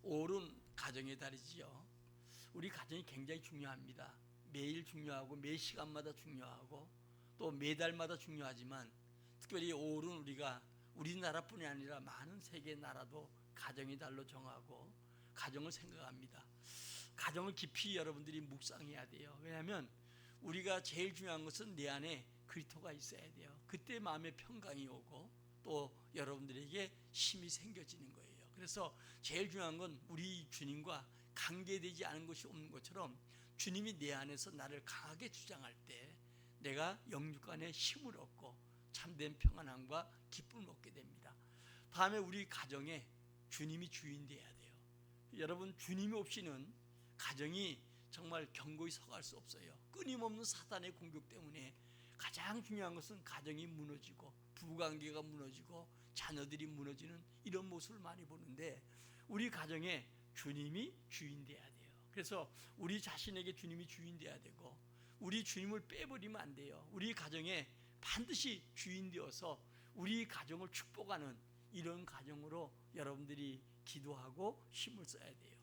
5월은 가정의 달이지요. 우리 가정이 굉장히 중요합니다. 매일 중요하고 매 시간마다 중요하고 또 매달마다 중요하지만 특별히 5월은 우리가 우리나라뿐이 아니라 많은 세계 나라도 가정의 달로 정하고 가정을 생각합니다. 가정을 깊이 여러분들이 묵상해야 돼요. 왜냐하면 우리가 제일 중요한 것은 내 안에 그리스도가 있어야 돼요. 그때 마음의 평강이 오고 또 여러분들에게 힘이 생겨지는 거예요. 그래서 제일 중요한 건 우리 주님과 관계되지 않은 것이 없는 것처럼 주님이 내 안에서 나를 강하게 주장할 때 내가 영육 안에 힘을 얻고 참된 평안함과 기쁨을 얻게 됩니다. 다음에 우리 가정에 주님이 주인 되어야 돼요. 여러분, 주님이 없이는 가정이 정말 견고히 서갈 수 없어요. 끊임없는 사단의 공격 때문에 가장 중요한 것은 가정이 무너지고 부부관계가 무너지고 자녀들이 무너지는 이런 모습을 많이 보는데 우리 가정에 주님이 주인 되어야 돼요. 그래서 우리 자신에게 주님이 주인 되어야 되고 우리 주님을 빼버리면 안 돼요. 우리 가정에 반드시 주인 되어서 우리 가정을 축복하는 이런 가정으로 여러분들이 기도하고 힘을 써야 돼요.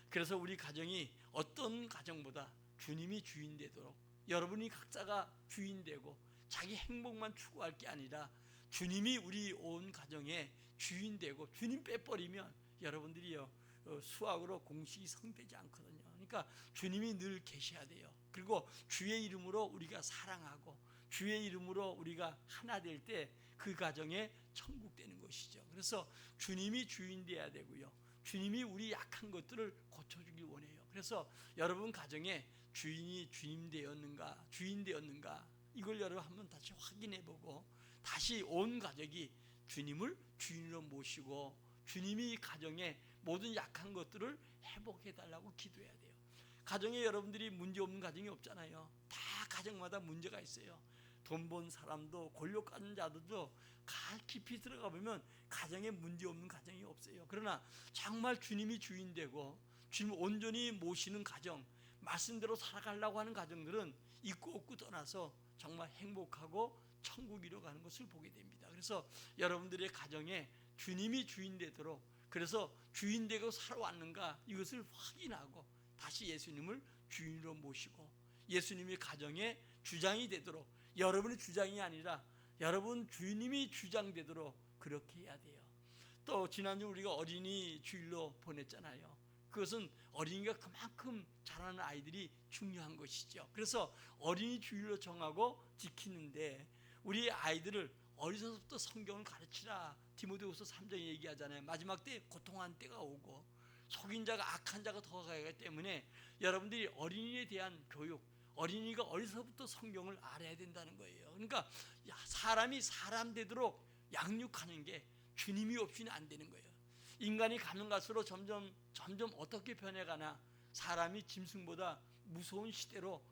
그래서 우리 가정이 어떤 가정보다 주님이 주인 되도록 여러분이 각자가 주인 되고 자기 행복만 추구할 게 아니라 주님이 우리 온 가정의 주인 되고 주님 빼버리면 여러분들이요 수학으로 공식이 성되지 않거든요. 그러니까 주님이 늘 계셔야 돼요. 그리고 주의 이름으로 우리가 사랑하고 주의 이름으로 우리가 하나 될 때 그 가정에 천국 되는 것이죠. 그래서 주님이 주인 되어야 되고요. 주님이 우리 약한 것들을 고쳐주길 원해요. 그래서 여러분 가정에 주인이 주인 되었는가 이걸 여러분 한번 다시 확인해보고 다시 온 가족이 주님을 주인으로 모시고 주님이 가정에 모든 약한 것들을 회복해달라고 기도해야 돼요. 가정에 여러분들이 문제 없는 가정이 없잖아요. 다 가정마다 문제가 있어요. 돈 번 사람도 권력 가진 자들도 깊이 들어가 보면 가정에 문제 없는 가정이 없어요. 그러나 정말 주님이 주인 되고 주님 온전히 모시는 가정, 말씀대로 살아가려고 하는 가정들은 있고 없고 떠나서 정말 행복하고 천국 이뤄가는 것을 보게 됩니다. 그래서 여러분들의 가정에 주님이 주인 되도록 그래서 주인 되고 살아왔는가 이것을 확인하고 다시 예수님을 주인으로 모시고 예수님이 가정의 주장이 되도록 여러분의 주장이 아니라 여러분 주님이 주장되도록 그렇게 해야 돼요. 또 지난주 우리가 어린이 주일로 보냈잖아요. 그것은 어린이가 그만큼 자라는 아이들이 중요한 것이죠. 그래서 어린이 주일로 정하고 지키는데 우리 아이들을 어려서부터 성경을 가르치라. 디모데후서 3장에 얘기하잖아요. 마지막 때 고통한 때가 오고 속인 자가 악한 자가 더 가기 때문에 여러분들이 어린이에 대한 교육, 어린이가 어려서부터 성경을 알아야 된다는 거예요. 그러니까 사람이 사람 되도록 양육하는 게 주님이 없이는 안 되는 거예요. 인간이 가면 갈수록 점점 어떻게 변해가나 사람이 짐승보다 무서운 시대로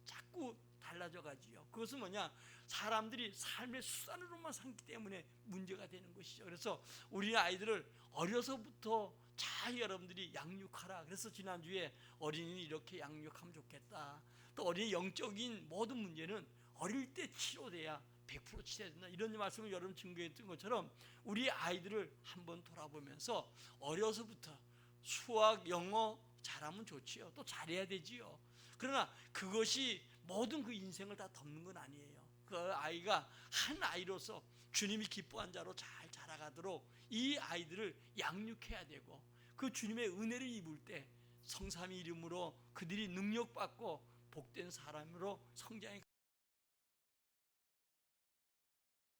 자꾸 달라져 가지요. 그것은 뭐냐? 사람들이 삶의 수단으로만 삼기 때문에 문제가 되는 것이죠. 그래서 우리 아이들을 어려서부터 잘 여러분들이 양육하라. 그래서 지난주에 어린이는 이렇게 양육하면 좋겠다. 또 어린이 영적인 모든 문제는 어릴 때 치료돼야 100% 치료해야 된다. 이런 말씀을 여러분 증거했던 것처럼 우리 아이들을 한번 돌아보면서 어려서부터 수학, 영어 잘하면 좋지요. 또 잘해야 되지요. 그러나 그것이 모든 그 인생을 다 덮는 건 아니에요. 그 아이가 한 아이로서 주님이 기뻐한 자로 잘 자라가도록 이 아이들을 양육해야 되고 그 주님의 은혜를 입을 때 성삼위 이름으로 그들이 능력받고 복된 사람으로 성장해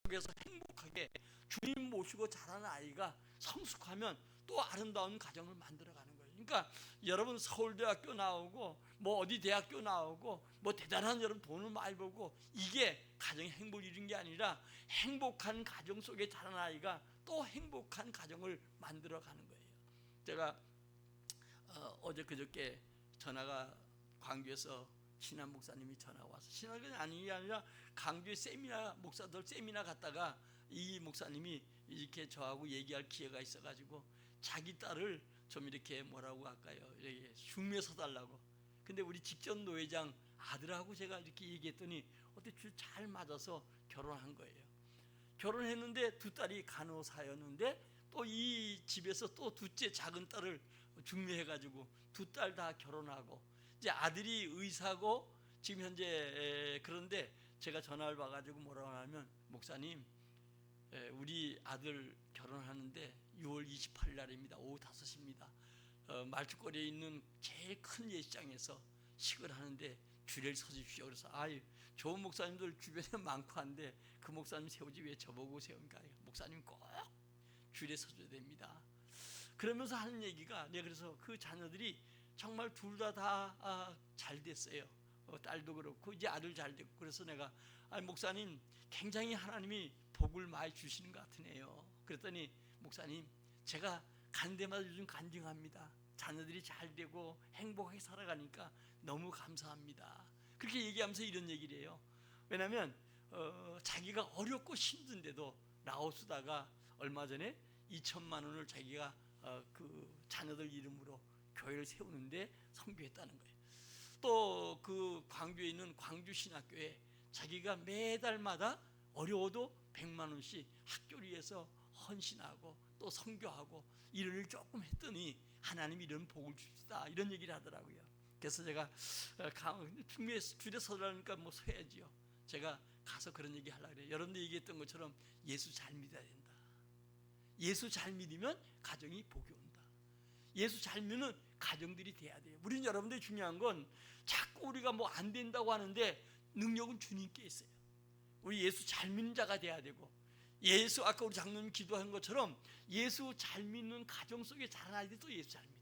속에서 행복하게 주님 모시고 자라는 아이가 성숙하면 또 아름다운 가정을 만들어가는 거예요. 그러니까 여러분 서울대학교 나오고 뭐 어디 대학교 나오고 뭐 대단한 여러분 돈을 많이 벌고 이게 가정의 행복을 이룬 게 아니라 행복한 가정 속에 자란 아이가 또 행복한 가정을 만들어가는 거예요. 제가 어제 그저께 전화가 광주에서 신한 목사님이 전화가 와서 신한이 아니라 강주에 세미나 목사들 세미나 갔다가 이 목사님이 이렇게 저하고 얘기할 기회가 있어가지고 자기 딸을 좀 이렇게 뭐라고 할까요? 이렇게 흉내서 달라고. 근데 우리 직전 노회장 아들하고 제가 이렇게 얘기했더니 어떻게 줄 잘 맞아서 결혼한 거예요. 결혼했는데 두 딸이 간호사였는데 또 이 집에서 또 둘째 작은 딸을 중매해가지고 두 딸 다 결혼하고 이제 아들이 의사고 지금 현재 그런데 제가 전화를 받아가지고 뭐라고 하냐면 목사님 우리 아들 결혼하는데 6월 28일 날입니다. 오후 5시입니다. 말죽거리에 있는 제일 큰 예식장에서 식을 하는데 주례를 서주십시오. 그래서 아유 좋은 목사님들 주변에 많고 한데 그 목사님 세우지 왜 저보고 세운가? 목사님 꼭 주례 서줘야 됩니다. 그러면서 하는 얘기가 그래서 그 자녀들이 정말 둘 다 잘 됐어요. 딸도 그렇고 이제 아들 잘 됐고 그래서 내가 목사님 굉장히 하나님이 복을 많이 주시는 것 같으네요. 그랬더니 목사님 제가 간 데마다 요즘 간증합니다. 자녀들이 잘 되고 행복하게 살아가니까 너무 감사합니다. 그렇게 얘기하면서 이런 얘기를 해요. 왜냐하면 자기가 어렵고 힘든데도 라오스다가 얼마 전에 2천만 원을 자기가 그 자녀들 이름으로 교회를 세우는데 선교했다는 거예요. 또 그 광주에 있는 광주신학교에 자기가 매달마다 어려워도 100만 원씩 학교를 위해서 헌신하고 또 선교하고 이런 일 조금 했더니 하나님이 이런 복을 주시다 이런 얘기를 하더라고요. 그래서 제가 주례 서라니까 뭐 서야지요. 제가 가서 그런 얘기 하려고 그래요. 여러분들 얘기했던 것처럼 예수 잘 믿어야 된다. 예수 잘 믿으면 가정이 복이 온다. 예수 잘 믿는 가정들이 돼야 돼요. 우리는 여러분들이 중요한 건 자꾸 우리가 뭐 안 된다고 하는데 능력은 주님께 있어요. 우리 예수 잘 믿는 자가 돼야 되고 예수 아까 우리 장로님 기도한 것처럼 예수 잘 믿는 가정 속에 자란 아이들도 예수 잘 믿어.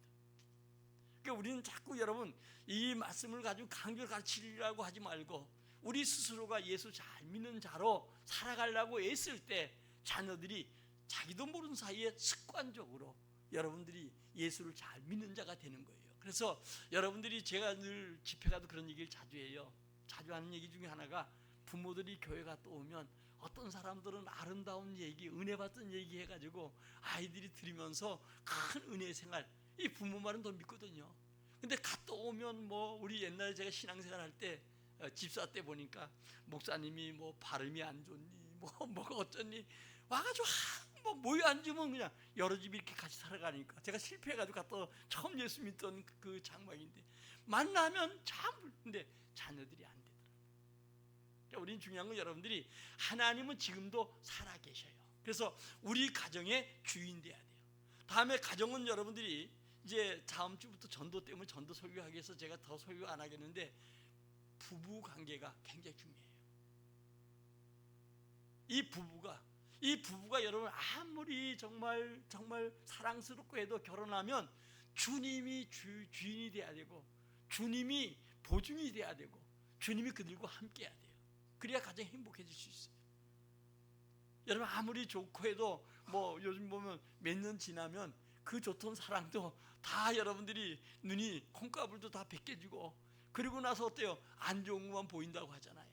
그러니까 우리는 자꾸 여러분 이 말씀을 가지고 강조를 가르치려고 하지 말고 우리 스스로가 예수 잘 믿는 자로 살아가려고 애쓸 때 자녀들이 자기도 모르는 사이에 습관적으로 여러분들이 예수를 잘 믿는 자가 되는 거예요. 그래서 여러분들이 제가 늘 집회 가도 그런 얘기를 자주 해요. 자주 하는 얘기 중에 하나가 부모들이 교회 갔다 오면 어떤 사람들은 아름다운 얘기, 은혜 받던 얘기 해가지고 아이들이 들으면서 큰 은혜 생활, 이 부모 말은 더 믿거든요. 근데 갔다 오면 뭐 우리 옛날에 제가 신앙생활 할 때 집사 때 보니까 목사님이 뭐 발음이 안 좋니 뭐가 어쩌니 와가지고 뭐 모여 앉으면 그냥 여러 집이 이렇게 같이 살아가니까 제가 실패해가지고 갔다 처음 예수 믿던 그 장막인데 만나면 참 근데 자녀들이 안 되더라고요. 그러니까 우리는 중요한 건 여러분들이 하나님은 지금도 살아 계셔요. 그래서 우리 가정의 주인 돼야 돼요. 다음에 가정은 여러분들이 이제 다음 주부터 전도 때문에 전도 설교하기 위해서 제가 더 설교 안 하겠는데 부부 관계가 굉장히 중요해요. 이 부부가 여러분 아무리 정말 사랑스럽고 해도 결혼하면 주님이 주인이 돼야 되고 주님이 보증이 돼야 되고 주님이 그들과 함께 해야 돼요. 그래야 가장 행복해질 수 있어요. 여러분 아무리 좋고 해도 뭐 요즘 보면 몇 년 지나면 그 좋던 사랑도 다 여러분들이 눈이 콩가불도 다 벗겨지고 그리고 나서 어때요? 안 좋은 것만 보인다고 하잖아요.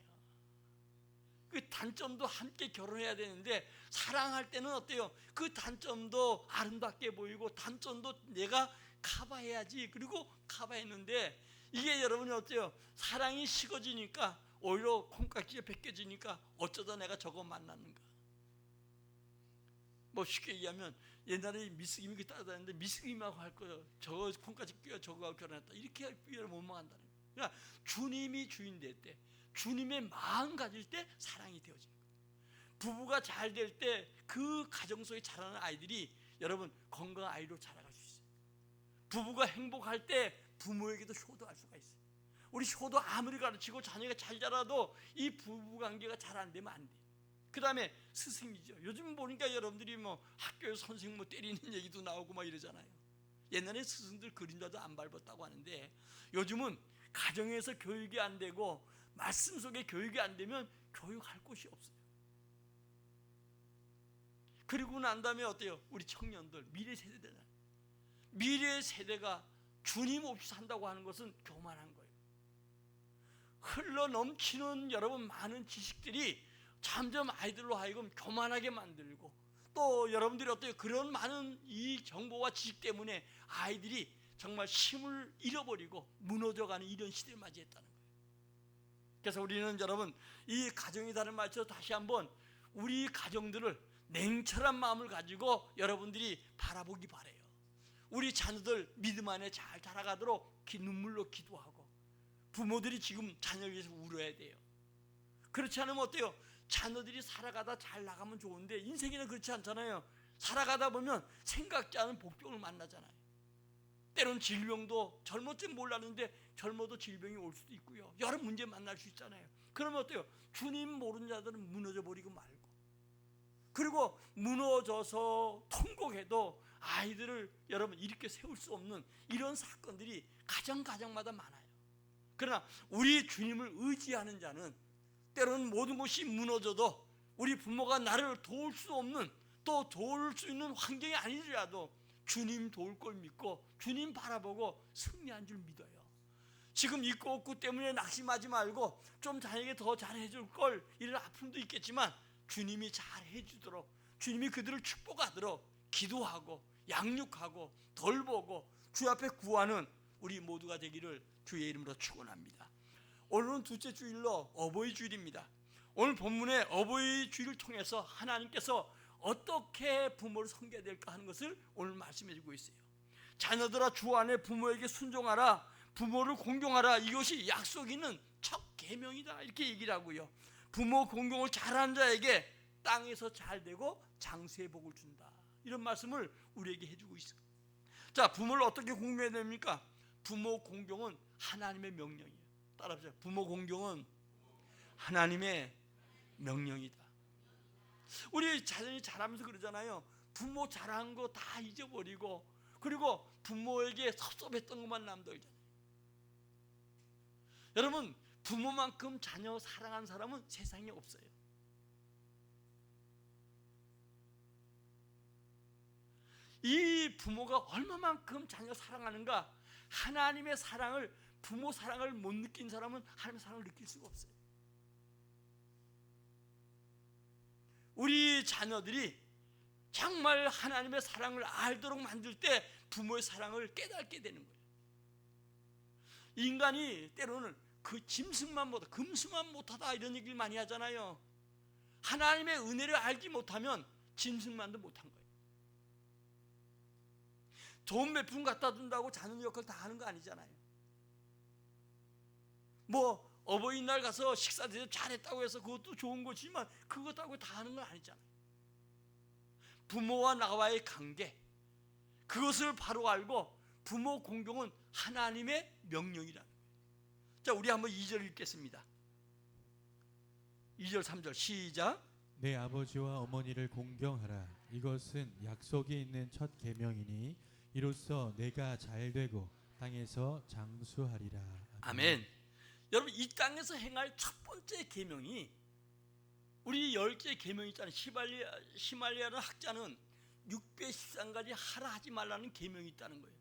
그 단점도 함께 결혼해야 되는데 사랑할 때는 어때요? 그 단점도 아름답게 보이고 단점도 내가 커버해야지. 그리고 커버했는데 이게 여러분이 어때요? 사랑이 식어지니까 오히려 콩깍지가 벗겨지니까 어쩌다 내가 저거 만났는가. 뭐 쉽게 얘기하면 옛날에 미스김이 따라다녔는데 미스김하고 할 거예요. 저거 콩깍지 끼워 저거하고 결혼했다. 이렇게 못 망한다는 거예요. 그러니까 주님이 주인 될 때 주님의 마음 가질 때 사랑이 되어지는 거예요. 부부가 잘 될 때 그 가정 속에 자라는 아이들이 여러분 건강한 아이로 자라갈 수 있어요. 부부가 행복할 때 부모에게도 효도할 수가 있어요. 우리 효도 아무리 가르치고 자녀가 잘 자라도 이 부부관계가 잘 안 되면 안 돼요. 그 다음에 스승이죠. 요즘 보니까 여러분들이 뭐 학교에서 선생님 뭐 때리는 얘기도 나오고 막 이러잖아요. 옛날에 스승들 그림자도 안 밟았다고 하는데 요즘은 가정에서 교육이 안 되고 말씀 속에 교육이 안 되면 교육할 곳이 없어요. 그리고 난 다음에 어때요? 우리 청년들, 미래 세대가 주님 없이 산다고 하는 것은 교만한 거예요. 흘러 넘치는 여러분 많은 지식들이 점점 아이들로 하여금 교만하게 만들고 또 여러분들이 어때요? 그런 많은 이 정보와 지식 때문에 아이들이 정말 힘을 잃어버리고 무너져가는 이런 시대를 맞이했다는 거예요. 그래서 우리는 여러분 이 가정이 다른 말처럼 다시 한번 우리 가정들을 냉철한 마음을 가지고 여러분들이 바라보기 바래요. 우리 자녀들 믿음 안에 잘 자라가도록 눈물로 기도하고, 부모들이 지금 자녀를 위해서 울어야 돼요. 그렇지 않으면 어때요? 자녀들이 살아가다 잘 나가면 좋은데 인생에는 그렇지 않잖아요. 살아가다 보면 생각지 않은 복병을 만나잖아요. 때론 질병도 젊을 때 몰랐는데 젊어도 질병이 올 수도 있고요. 여러 문제 만날 수 있잖아요. 그러면 어때요? 주님 모르는 자들은 무너져 버리고 말고, 그리고 무너져서 통곡해도 아이들을 여러분 일으켜 세울 수 없는 이런 사건들이 가정마다 많아요. 그러나 우리 주님을 의지하는 자는 때로는 모든 것이 무너져도 우리 부모가 나를 도울 수 없는, 또 도울 수 있는 환경이 아니더라도 주님 도울 걸 믿고 주님 바라보고 승리한 줄 믿어요. 지금 있고 없고 때문에 낙심하지 말고 좀 자녀에게 더 잘해줄 걸, 이런 아픔도 있겠지만 주님이 잘해주도록, 주님이 그들을 축복하도록 기도하고 양육하고 돌보고 주 앞에 구하는 우리 모두가 되기를 주의 이름으로 축원합니다. 오늘은 둘째 주일로 어버이 주일입니다. 오늘 본문의 어버이 주일을 통해서 하나님께서 어떻게 부모를 섬겨야 될까 하는 것을 오늘 말씀해 주고 있어요. 자녀들아, 주 안에 부모에게 순종하라, 부모를 공경하라, 이것이 약속 있는 첫 계명이다, 이렇게 얘기를 하고요. 부모 공경을 잘하는 자에게 땅에서 잘되고 장수의 복을 준다, 이런 말씀을 우리에게 해주고 있어요. 자, 부모를 어떻게 공경해야 됩니까? 부모 공경은 하나님의 명령이에요. 따라하세요. 부모 공경은 하나님의 명령이다. 우리 자녀이 자라면서 그러잖아요. 부모 잘한 거 다 잊어버리고, 그리고 부모에게 섭섭했던 것만 남들잖아요. 여러분, 부모만큼 자녀 사랑하는 사람은 세상에 없어요. 이 부모가 얼마만큼 자녀 사랑하는가, 하나님의 사랑을, 부모 사랑을 못 느낀 사람은 하나님의 사랑을 느낄 수가 없어요. 우리 자녀들이 정말 하나님의 사랑을 알도록 만들 때 부모의 사랑을 깨닫게 되는 거예요. 인간이 때로는 그 짐승만 못하다, 금수만 못하다, 이런 얘기를 많이 하잖아요. 하나님의 은혜를 알지 못하면 짐승만도 못한 거예요. 좋은 몇 푼 갖다 준다고 자녀 역할 다 하는 거 아니잖아요. 뭐 어버이날 가서 식사 대접 잘했다고 해서 그것도 좋은 거지만 그것하고 다 하는 건 아니잖아요. 부모와 나와의 관계, 그것을 바로 알고 부모 공경은 하나님의 명령이라는 거예요. 자, 우리 한번 2절 읽겠습니다. 2절 3절 시작. 내 아버지와 어머니를 공경하라. 이것은 약속이 있는 첫 계명이니 이로써 내가 잘되고 땅에서 장수하리라. 아멘. 여러분, 이 땅에서 행할 첫 번째 계명이, 우리 10개 계명이 있잖아요. 시말리아는 학자는 613가지 하라 하지 말라는 계명이 있다는 거예요.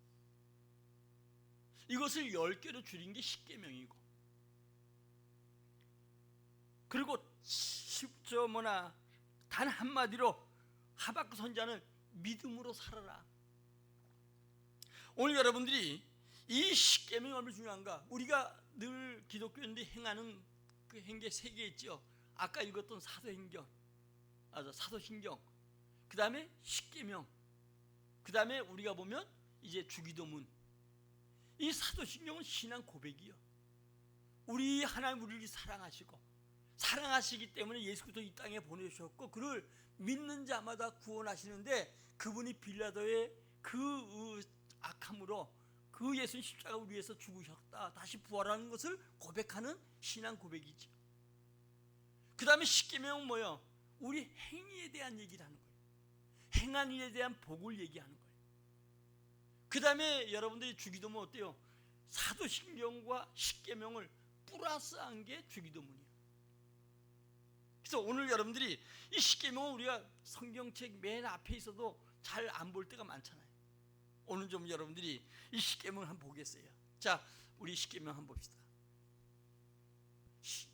이것을 10개로 줄인 게 10계명이고, 그리고 단 한마디로 하박국 선지자는 믿음으로 살아라. 오늘 여러분들이 이 10계명이 얼마나 중요한가? 우리가 늘 기독교인들이 행하는 그 행계 3개 있죠. 아까 읽었던 사도신경, 그 다음에 10계명, 그 다음에 우리가 보면 이제 주기도문. 이 사도신경은 신앙 고백이요. 우리 하나님 우리를 사랑하시고, 사랑하시기 때문에 예수 그리스도 이 땅에 보내주셨고, 그를 믿는 자마다 구원하시는데, 그분이 빌라도의 그 악함으로 그 예수님 십자가 우리 위해서 죽으셨다, 다시 부활하는 것을 고백하는 신앙 고백이죠. 그 다음에 10계명은 뭐예요? 우리 행위에 대한 얘기를 하는 거예요. 행한 일에 대한 복을 얘기하는 거예요. 그 다음에 여러분들이 주기도문 어때요? 사도신경과 10계명을 플러스한 게 주기도문이에요. 그래서 오늘 여러분들이 이 10계명은 우리가 성경책 맨 앞에 있어도 잘 안 볼 때가 많잖아요. 오늘 좀 여러분들이 이 10계명을 한번 보겠어요. 자, 우리 10계명 한번 봅시다.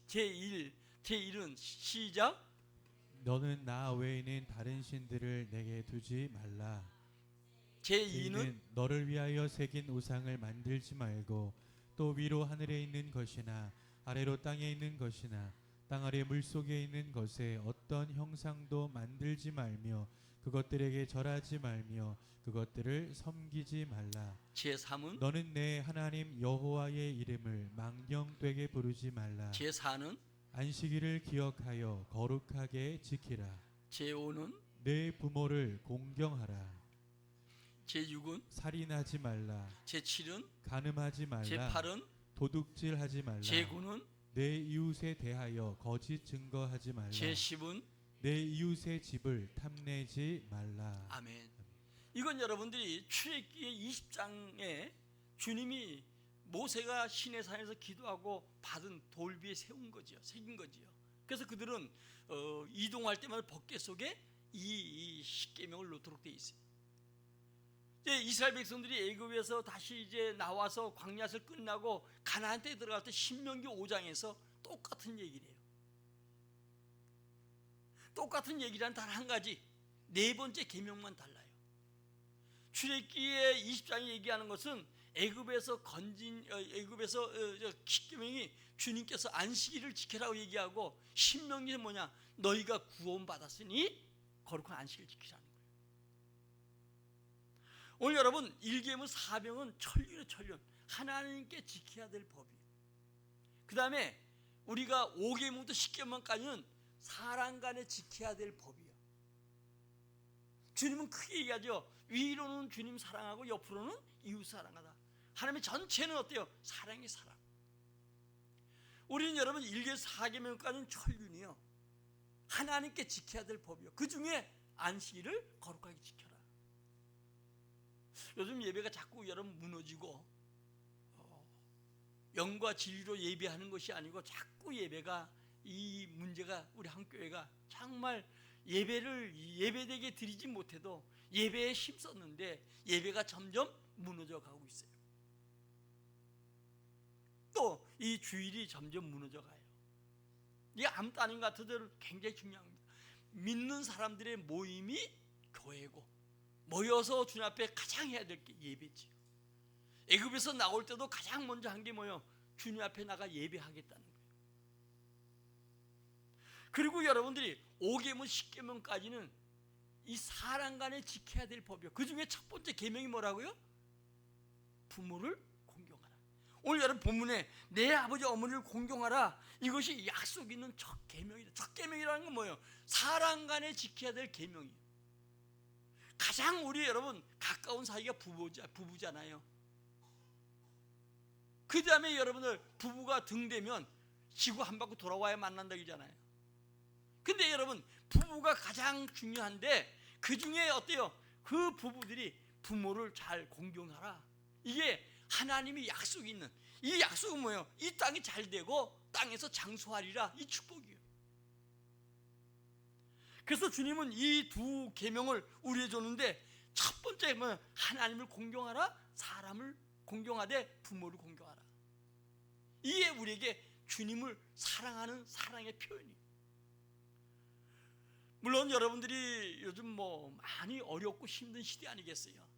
제1은 시작. 너는 나 외에는 다른 신들을 내게 두지 말라. 제2는 너를 위하여 새긴 우상을 만들지 말고 또 위로 하늘에 있는 것이나 아래로 땅에 있는 것이나 땅 아래 물속에 있는 것에 어떤 형상도 만들지 말며 그것들에게 절하지 말며 그것들을 섬기지 말라. 제3은 너는 내 하나님 여호와의 이름을 망령되게 부르지 말라. 제4는 안식일을 기억하여 거룩하게 지키라. 제5는 내 부모를 공경하라. 제6은 살인하지 말라. 제7은 간음하지 말라. 제8은 도둑질하지 말라. 제9는 내 이웃에 대하여 거짓 증거하지 말라. 제10은 내 이웃의 집을 탐내지 말라. 아멘. 이건 여러분들이 출애굽기 20장에 주님이 모세가 시내산에서 기도하고 받은 돌비에 세운 거지요. 새긴 거지요. 그래서 그들은 이동할 때마다 법궤 속에 이 십계명을 놓도록 돼 있어요. 이제 이스라엘 백성들이 애굽에서 다시 이제 나와서 광야에서 끝나고 가나안 땅에 들어갈 때 신명기 5장에서 똑같은 얘기를 해요. 똑같은 얘기란 단 한 가지, 네 번째 계명만 달라요. 출애굽기의 20장이 얘기하는 것은 애굽에서 십계명이 주님께서 안식일을 지키라고 얘기하고, 신명기는 뭐냐, 너희가 구원받았으니 거룩한 안식일을 지키라는 거예요. 오늘 여러분, 1계명 4병은 천륜, 하나님께 지켜야 될 법이에요. 그 다음에 우리가 5계명부터 10계명까지는 사람 간에 지켜야 될 법이에요. 주님은 크게 얘기하죠. 위로는 주님 사랑하고 옆으로는 이웃 사랑하다. 하나님의 전체는 어때요? 사랑의 사랑. 우리는 여러분 1계 4계명까지는 천륜이요, 하나님께 지켜야 될 법이요. 그 중에 안식일을 거룩하게 지켜라. 요즘 예배가 자꾸 여러분 무너지고 영과 진리로 예배하는 것이 아니고 자꾸 예배가, 이 문제가 우리 한교회가 정말 예배를 예배되게 드리지 못해도 예배에 힘썼는데 예배가 점점 무너져 가고 있어요. 또 이 주일이 점점 무너져 가요. 이게 아무것도 아닌 것 같아도 굉장히 중요합니다. 믿는 사람들의 모임이 교회고, 모여서 주님 앞에 가장 해야 될 게 예배지요. 애굽에서 나올 때도 가장 먼저 한 게 뭐예요? 주님 앞에 나가 예배하겠다는 거예요. 그리고 여러분들이 5계명 10계명까지는 이 사람 간에 지켜야 될 법이요. 그 중에 첫 번째 계명이 뭐라고요? 부모를 공경하라. 오늘 여러분 본문에 내 아버지 어머니를 공경하라, 이것이 약속 있는 첫 계명이다. 첫 계명이라는 건 뭐예요? 사람 간에 지켜야 될 계명이에요. 가장 우리 여러분 가까운 사이가 부부잖아요. 그 다음에 여러분들 부부가 등대면 지구 한 바퀴 돌아와야 만난다고 하잖아요. 근데 여러분 부부가 가장 중요한데 그 중에 어때요? 그 부부들이 부모를 잘 공경하라. 이게 하나님이 약속이 있는, 이 약속은 뭐예요? 이 땅이 잘 되고 땅에서 장수하리라, 이 축복이에요. 그래서 주님은 이 두 계명을 우리에게 줬는데, 첫 번째는 하나님을 공경하라, 사람을 공경하되 부모를 공경하라. 이게 우리에게 주님을 사랑하는 사랑의 표현이에요. 물론 여러분들이 요즘 많이 어렵고 힘든 시대 아니겠어요?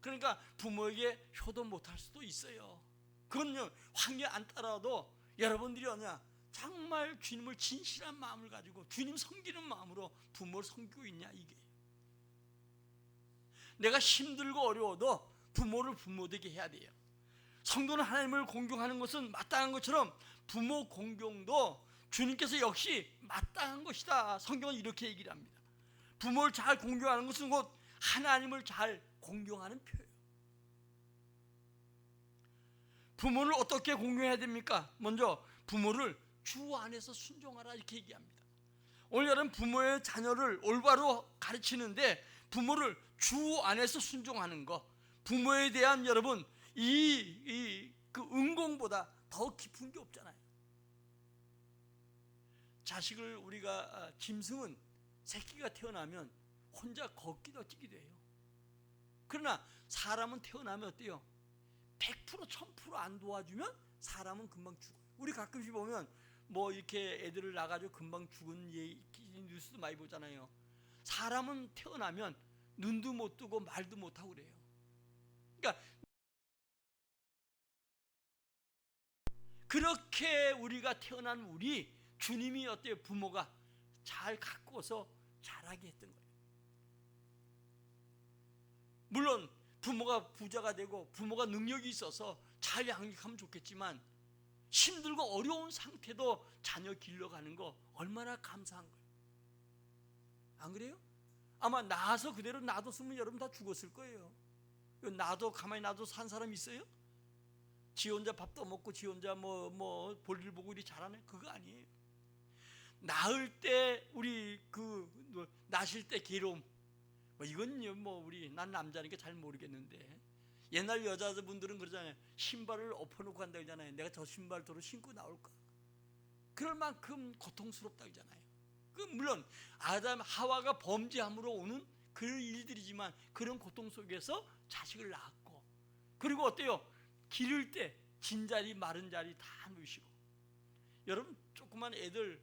그러니까 부모에게 효도 못할 수도 있어요. 그건요, 환경 안 따라도 여러분들이 정말 주님을 진실한 마음을 가지고 주님 섬기는 마음으로 부모를 섬기고 있냐, 이게. 내가 힘들고 어려워도 부모를 부모되게 해야 돼요. 성도는 하나님을 공경하는 것은 마땅한 것처럼 부모 공경도 주님께서 역시 마땅한 것이다. 성경은 이렇게 얘기를 합니다. 부모를 잘 공경하는 것은 곧 하나님을 잘 공경하는 표예요. 부모를 어떻게 공경해야 됩니까? 먼저 부모를 주 안에서 순종하라, 이렇게 얘기합니다. 오늘 여러분 부모의 자녀를 올바로 가르치는데 부모를 주 안에서 순종하는 거, 부모에 대한 여러분 그 은공보다 더 깊은 게 없잖아요. 자식을 우리가 짐승은 새끼가 태어나면 혼자 걷기도 뛰기도 해요. 그러나 사람은 태어나면 어때요? 100% 1000% 안 도와주면 사람은 금방 죽어요. 우리 가끔씩 보면 이렇게 애들을 낳아가지고 금방 죽은 뉴스도 많이 보잖아요. 사람은 태어나면 눈도 못 뜨고 말도 못 하고 그래요. 그러니까 그렇게 우리가 태어난 우리 주님이 어때요? 부모가 잘 가꾸어서 자라게 했던 거예요. 물론 부모가 부자가 되고 부모가 능력이 있어서 잘 양육하면 좋겠지만 힘들고 어려운 상태도 자녀 길러가는 거 얼마나 감사한 거예요. 안 그래요? 아마 낳아서 그대로 놔뒀으면 여러분 다 죽었을 거예요. 나도 가만히 놔둬 산 사람 있어요? 지 혼자 밥도 먹고 지 혼자 뭐 볼일 보고 이리 잘하네? 그거 아니에요. 낳을 때 우리 낳으실 때 괴로움, 이건 우리 난 남자니까 잘 모르겠는데 옛날 여자분들은 그러잖아요. 신발을 엎어놓고 한다 그러잖아요. 내가 저 신발 도로 신고 나올까? 그럴 만큼 고통스럽다 그러잖아요. 물론 아담 하와가 범죄함으로 오는 그런 일들이지만 그런 고통 속에서 자식을 낳았고, 그리고 어때요? 기를 때 진자리 마른 자리 다 누시고. 여러분 조그만 애들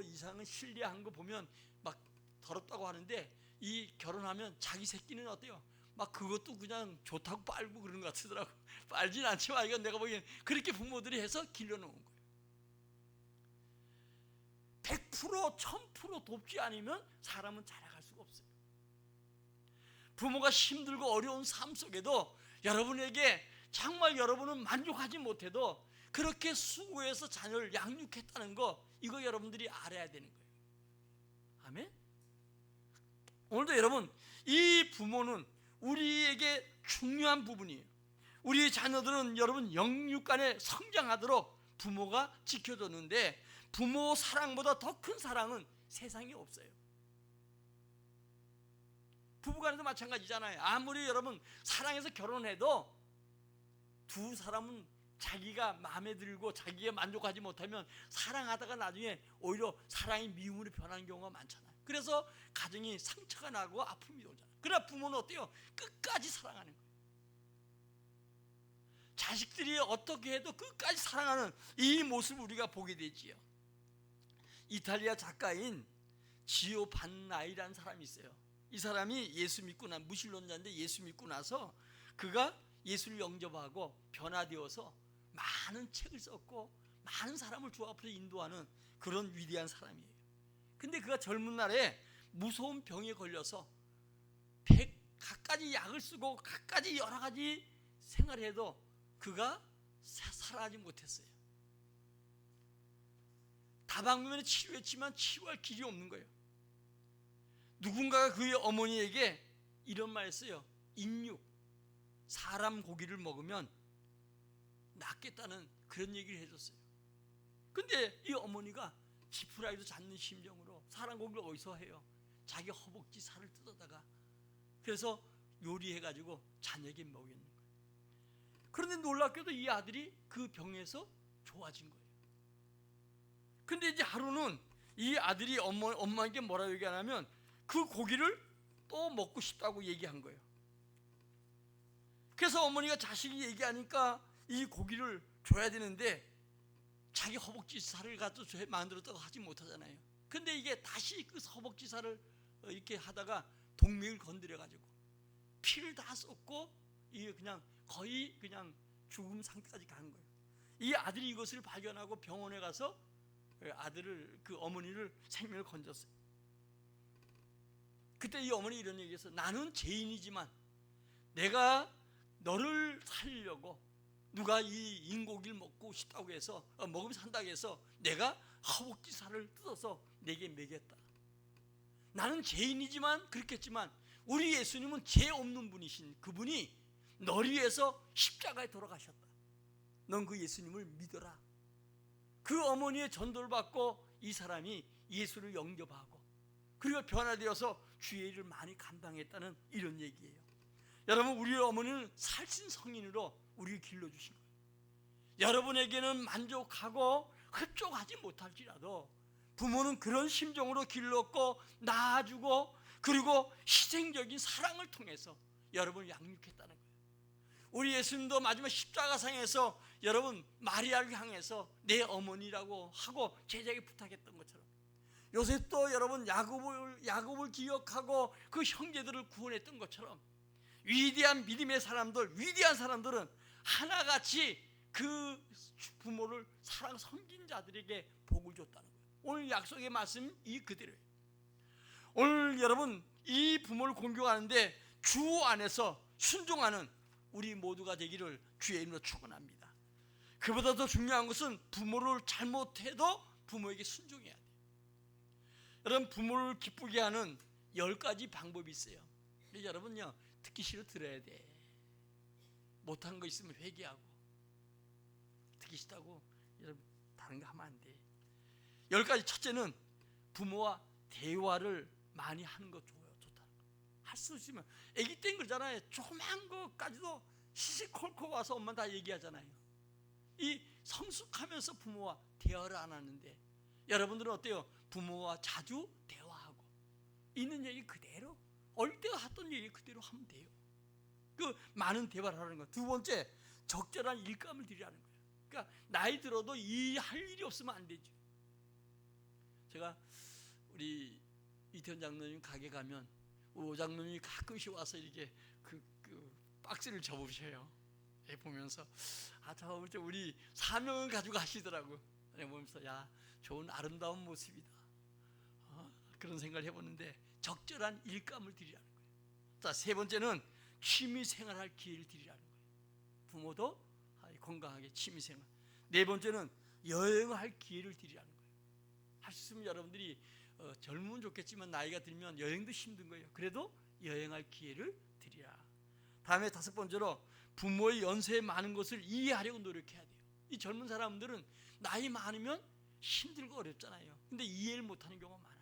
이상한 실례한 거 보면 막 더럽다고 하는데 이 결혼하면 자기 새끼는 어때요? 막 그것도 그냥 좋다고 빨고 그러는 것 같더라고. 빨진 않지만 이건 내가 보기엔 그렇게 부모들이 해서 길러놓은 거예요. 100% 1000% 돕지 않으면 사람은 자라갈 수가 없어요. 부모가 힘들고 어려운 삶 속에도 여러분에게 정말 여러분은 만족하지 못해도 그렇게 수고해서 자녀를 양육했다는 거, 이거 여러분들이 알아야 되는 거예요. 아멘? 오늘도 여러분, 이 부모는 우리에게 중요한 부분이에요. 우리 자녀들은 여러분 영육간에 성장하도록 부모가 지켜줬는데 부모 사랑보다 더 큰 사랑은 세상에 없어요. 부부간에도 마찬가지잖아요. 아무리 여러분 사랑해서 결혼해도 두 사람은 자기가 마음에 들고 자기가 만족하지 못하면 사랑하다가 나중에 오히려 사랑이 미움으로 변하는 경우가 많잖아요. 그래서 가정이 상처가 나고 아픔이 오잖아요. 그러나 부모는 어때요? 끝까지 사랑하는 거예요. 자식들이 어떻게 해도 끝까지 사랑하는 이 모습을 우리가 보게 되지요. 이탈리아 작가인 지오 반나이라는 사람이 있어요. 이 사람이 예수 믿고 무신론자인데 예수 믿고 나서 그가 예수를 영접하고 변화되어서 많은 책을 썼고 많은 사람을 주 앞으로 인도하는 그런 위대한 사람이에요. 근데 그가 젊은 날에 무서운 병에 걸려서 갖가지 약을 쓰고 갖가지 여러 가지 생활을 해도 그가 살아나지 못했어요. 다방면에 치료했지만 치료할 길이 없는 거예요. 누군가가 그의 어머니에게 이런 말을 했어요. 인육, 사람 고기를 먹으면 낫겠다는 그런 얘기를 해줬어요. 근데 이 어머니가 지푸라기도 잡는 심정으로 사람 고기를 어디서 해요? 자기 허벅지 살을 뜯어다가 그래서 요리해가지고 자녀에게 먹였는 거예요. 그런데 놀랍게도 이 아들이 그 병에서 좋아진 거예요. 근데 이제 하루는 이 아들이 엄마에게 뭐라고 얘기하냐면 그 고기를 또 먹고 싶다고 얘기한 거예요. 그래서 어머니가 자식이 얘기하니까 이 고기를 줘야 되는데 자기 허벅지 살을 가지고 만들었다고 하지 못하잖아요. 근데 이게 다시 그 허벅지 살을 이렇게 하다가 동맥을 건드려가지고 피를 다 쏟고 이게 그냥 거의 그냥 죽음 상태까지 간 거예요. 이 아들이 이것을 발견하고 병원에 가서 아들을 그 어머니를 생명을 건졌어요. 그때 이 어머니 이런 얘기했어요. 나는 죄인이지만 내가 너를 살리려고 누가 이 인고기를 먹고 싶다고 해서 먹으면 산다고 해서 내가 허벅지 살을 뜯어서 내게 먹였다. 나는 죄인이지만 그렇겠지만 우리 예수님은 죄 없는 분이신 그분이 너를 위해서 십자가에 돌아가셨다. 넌 그 예수님을 믿어라. 그 어머니의 전도를 받고 이 사람이 예수를 영접하고 그리고 변화되어서 주의 일을 많이 감당했다는 이런 얘기예요. 여러분, 우리 어머니는 살신 성인으로 우리를 길러주신 거예요. 여러분에게는 만족하고 흡족하지 못할지라도 부모는 그런 심정으로 길렀고 낳아주고 그리고 희생적인 사랑을 통해서 여러분을 양육했다는 거예요. 우리 예수님도 마지막 십자가상에서 여러분 마리아를 향해서 내 어머니라고 하고 제자에게 부탁했던 것처럼 요셉도 여러분 야곱을 기억하고 그 형제들을 구원했던 것처럼 위대한 믿음의 사람들, 위대한 사람들은 하나같이 그 부모를 섬긴 자들에게 복을 줬다는 거예요. 오늘 약속의 말씀 이 그대로예요. 오늘 여러분 이 부모를 공경하는데 주 안에서 순종하는 우리 모두가 되기를 주의 이름으로 축원합니다. 그보다 더 중요한 것은 부모를 잘못해도 부모에게 순종해야 돼요. 여러분 부모를 기쁘게 하는 10가지 방법이 있어요. 근데 여러분요 듣기 싫어 들어야 돼. 못한 거 있으면 회개하고, 듣기 싫다고 여러분 다른 거 하면 안 돼. 10가지. 첫째는 부모와 대화를 많이 하는 거 좋다는 거. 할 수 있으면 아기 때는 그러잖아요. 조그만 거까지도 시시콜콜 와서 엄마 다 얘기하잖아요. 이 성숙하면서 부모와 대화를 안 하는데 여러분들은 어때요? 부모와 자주 대화하고 있는 얘기 그대로 어릴 때 하던 얘기 그대로 하면 돼요. 그 많은 대화를 하는 거. 두 번째, 적절한 일감을 드리라는 거예요. 그러니까 나이 들어도 이 할 일이 없으면 안 되죠. 제가 우리 이태원 장로님 가게 가면 오 장로님이 가끔씩 와서 이렇게 그 박스를 접으셔요. 보면서 저 우리 사명을 가지고 하시더라고. 보면서 야 좋은 아름다운 모습이다. 그런 생각을 해보는데 적절한 일감을 드리라는 거예요. 자, 세 번째는 취미생활할 기회를 드리라는 거예요. 부모도 건강하게 취미생활. 네 번째는 여행할 기회를 드리라는 거예요. 할 수 있으면 여러분들이 젊으면 좋겠지만 나이가 들면 여행도 힘든 거예요. 그래도 여행할 기회를 드리라. 다음에 다섯 번째로 부모의 연세에 많은 것을 이해하려고 노력해야 돼요. 이 젊은 사람들은 나이 많으면 힘들고 어렵잖아요. 근데 이해를 못하는 경우가 많아.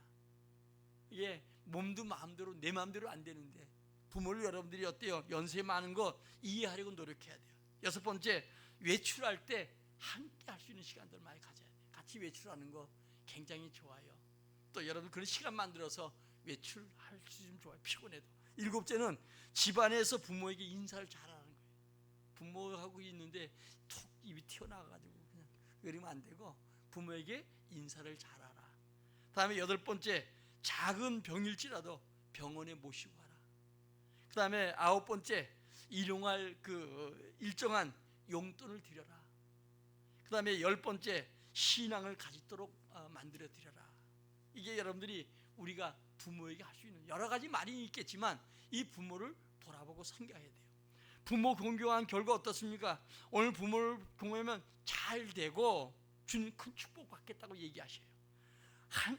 이게 몸도 마음대로 내 마음대로 안 되는데 부모를 여러분들이 어때요? 연세 많은 거 이해하려고 노력해야 돼요. 여섯 번째, 외출할 때 함께 할 수 있는 시간들 많이 가져야 돼요. 같이 외출하는 거 굉장히 좋아요. 또 여러분 그런 시간 만들어서 외출할 수 있으면 좋아요. 피곤해도. 일곱째는 집안에서 부모에게 인사를 잘하는 거예요. 부모하고 있는데 툭 입이 튀어나와가지고 그냥 그러면 안 되고 부모에게 인사를 잘하라. 다음에 여덟 번째, 작은 병일지라도 병원에 모시고 가라. 그 다음에 아홉 번째, 일용할 일정한 용돈을 드려라. 그 다음에 열 번째, 신앙을 가지도록 만들어 드려라. 이게 여러분들이 우리가 부모에게 할 수 있는 여러 가지 말이 있겠지만 이 부모를 돌아보고 섬겨야 돼요. 부모 공경한 결과 어떻습니까? 오늘 부모를 공경하면 잘 되고 주님 큰 축복 받겠다고 얘기하셔요.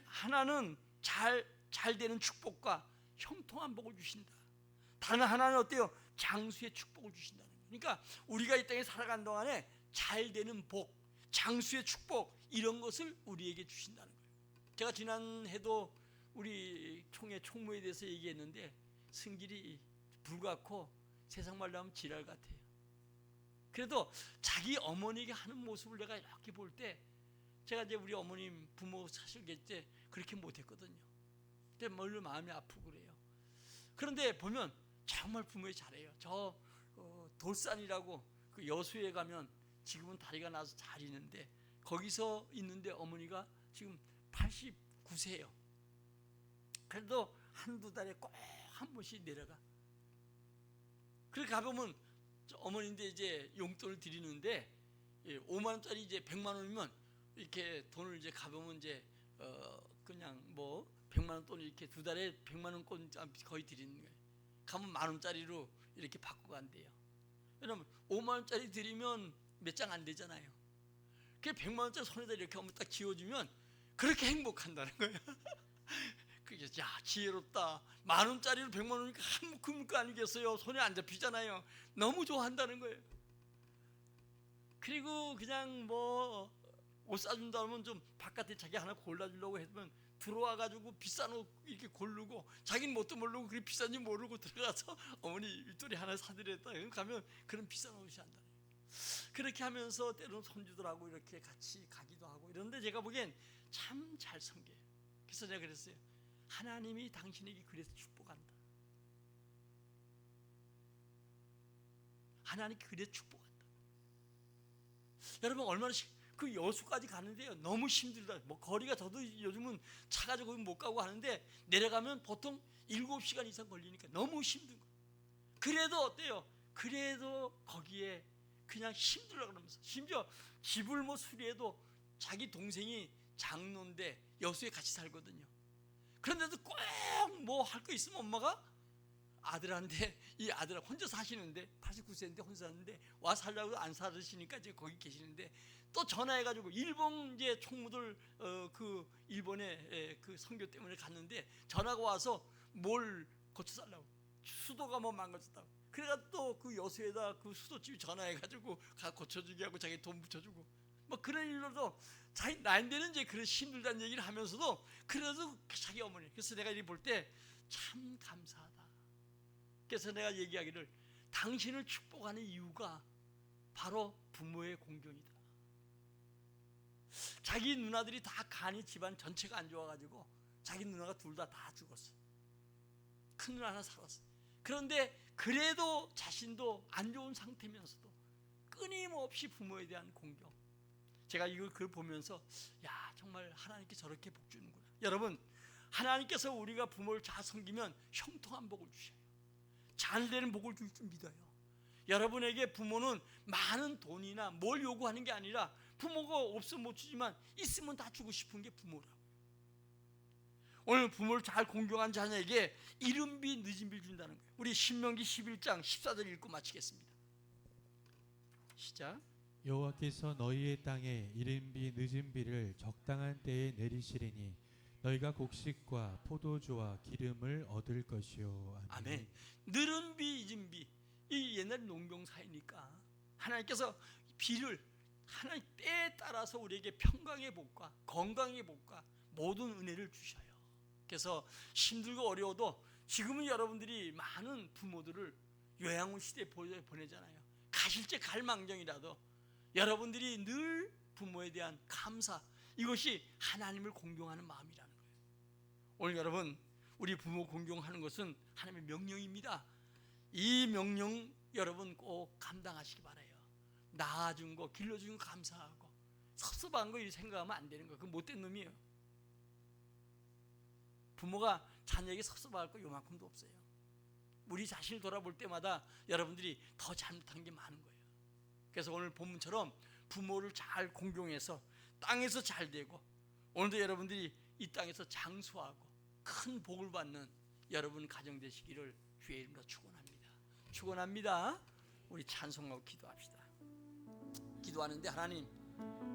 하나는 잘 되는 축복과 형통한 복을 주신다. 다른 하나는 어때요? 장수의 축복을 주신다는 거예요. 그러니까 우리가 이 땅에 살아간 동안에 잘 되는 복, 장수의 축복 이런 것을 우리에게 주신다는 거예요. 제가 지난 해도 우리 총회 총무에 대해서 얘기했는데 성질이 불같고 세상 말로 하면 지랄 같아요. 그래도 자기 어머니에게 하는 모습을 내가 이렇게 볼 때 제가 이제 우리 어머님 부모 사실 때 그렇게 못했거든요. 그때 멀리 마음이 아프고 그래요. 그런데 보면 정말 부모에 잘해요. 저 돌산이라고 그 여수에 가면 지금은 다리가 나서 잘 있는데 거기서 있는데 어머니가 지금 89세예요. 그래도 한두 달에 꼭 한 번씩 내려가. 그렇게 가보면 어머니인데 이제 용돈을 드리는데 5만 원짜리 이제 100만 원이면 이렇게 돈을 이제 가보면 이제 그냥 뭐 100만 원 돈을 이렇게 두 달에 100만 원권 거의 드리는 거예요. 가면 만 원짜리로 이렇게 받고 간대요. 왜냐면 5만 원짜리 드리면 몇 장 안 되잖아요. 그 100만 원짜리 손에다 이렇게 하면 딱 쥐어주면 그렇게 행복한다는 거예요. 그게 야 지혜롭다. 만 원짜리로 100만 원이니까 한 묶음 거 아니겠어요? 손에 안 잡히잖아요. 너무 좋아한다는 거예요. 그리고 그냥 뭐 옷 사준다 하면 좀 바깥에 자기 하나 골라주려고 했으면 들어와가지고 비싼 옷 이렇게 고르고 자기는 뭣도 모르고 그게 비싼지 모르고 들어가서 어머니 윗돌이 하나 사드렸다. 가면 그런 비싼 옷이 한다. 그렇게 하면서 때로는 손주들하고 이렇게 같이 가기도 하고 이런데 제가 보기엔 참 잘 섬겨요. 그래서 제가 그랬어요. 하나님이 당신에게 그래서 축복한다. 하나님이 그래서 축복한다. 여러분 얼마나 그 여수까지 가는데요 너무 힘들다. 뭐 거리가 저도 요즘은 차 가지고 못 가고 하는데 내려가면 보통 7시간 이상 걸리니까 너무 힘든 거예요. 그래도 어때요? 그래도 거기에 그냥 힘들어 그러면서 심지어 집을 뭐 수리해도 자기 동생이 장로인데 여수에 같이 살거든요. 그런데도 꼭 뭐 할 거 있으면 엄마가 아들한테, 이 아들 혼자 사시는데 89세인데 혼자 사는데 와 살라고 안 살으시니까 이제 거기 계시는데 또 전화해가지고 일본 이제 총무들 그 일본에 그 선교 때문에 갔는데 전화가 와서 뭘 고쳐 살라고, 수도가 뭐 망가졌다고. 그래가 또 그 여수에다 그 수도집 전화해가지고 가 고쳐주게 하고 자기 돈 붙여주고 뭐 그런 일로도 자기 나인데는 이제 그런 힘들다는 얘기를 하면서도 그래도 자기 어머니. 그래서 내가 이 볼 때 참 감사하다. 그래서 내가 얘기하기를 당신을 축복하는 이유가 바로 부모의 공경이다. 자기 누나들이 다 간이 집안 전체가 안 좋아가지고 자기 누나가 둘 다 죽었어. 큰 누나 하나 살았어. 그런데 그래도 자신도 안 좋은 상태면서도 끊임없이 부모에 대한 공경. 제가 이걸 그걸 보면서 야, 정말 하나님께 저렇게 복 주는구나. 여러분, 하나님께서 우리가 부모를 잘 섬기면 형통한 복을 주셔요. 잘 되는 복을 줄 줄 믿어요. 여러분에게 부모는 많은 돈이나 뭘 요구하는 게 아니라 부모가 없으면 못 주지만 있으면 다 주고 싶은 게 부모라고. 오늘 부모를 잘 공경한 자녀에게 이른비 늦은비를 준다는 거예요. 우리 신명기 11장 14절 읽고 마치겠습니다. 시작. 여호와께서 너희의 땅에 이른비 늦은비를 적당한 때에 내리시리니 너희가 곡식과 포도주와 기름을 얻을 것이요. 아멘. 느른비 이진비, 이 옛날 농경사이니까 하나님께서 비를 하나님 때에 따라서 우리에게 평강의 복과 건강의 복과 모든 은혜를 주셔요. 그래서 힘들고 어려워도 지금은 여러분들이 많은 부모들을 요양원 시대에 보내잖아요. 가실 때 갈망정이라도 여러분들이 늘 부모에 대한 감사, 이것이 하나님을 공경하는 마음이라는 거예요. 오늘 여러분, 우리 부모 공경하는 것은 하나님의 명령입니다. 이 명령 여러분 꼭 감당하시기 바라요. 낳아준 거, 길러준 거 감사하고 섭섭한 거 생각하면 안 되는 거예요. 그 못된 놈이에요. 부모가 자녀에게 섭섭할 거 요만큼도 없어요. 우리 자신을 돌아볼 때마다 여러분들이 더 잘못한 게 많은 거예요. 그래서 오늘 본문처럼 부모를 잘 공경해서 땅에서 잘 되고 오늘도 여러분들이 이 땅에서 장수하고 큰 복을 받는 여러분 가정 되시기를 주의 이름으로 축원합니다. 축원합니다. 우리 찬송하고 기도합시다. 기도하는데 하나님,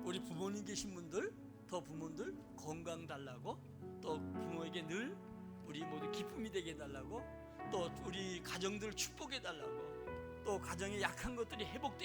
우리 부모님 계신 분들, 더 부모들 건강 달라고, 또 부모에게 늘 우리 모두 기쁨이 되게 해달라고, 또 우리 가정들 축복해 달라고, 또 가정에 약한 것들이 회복되게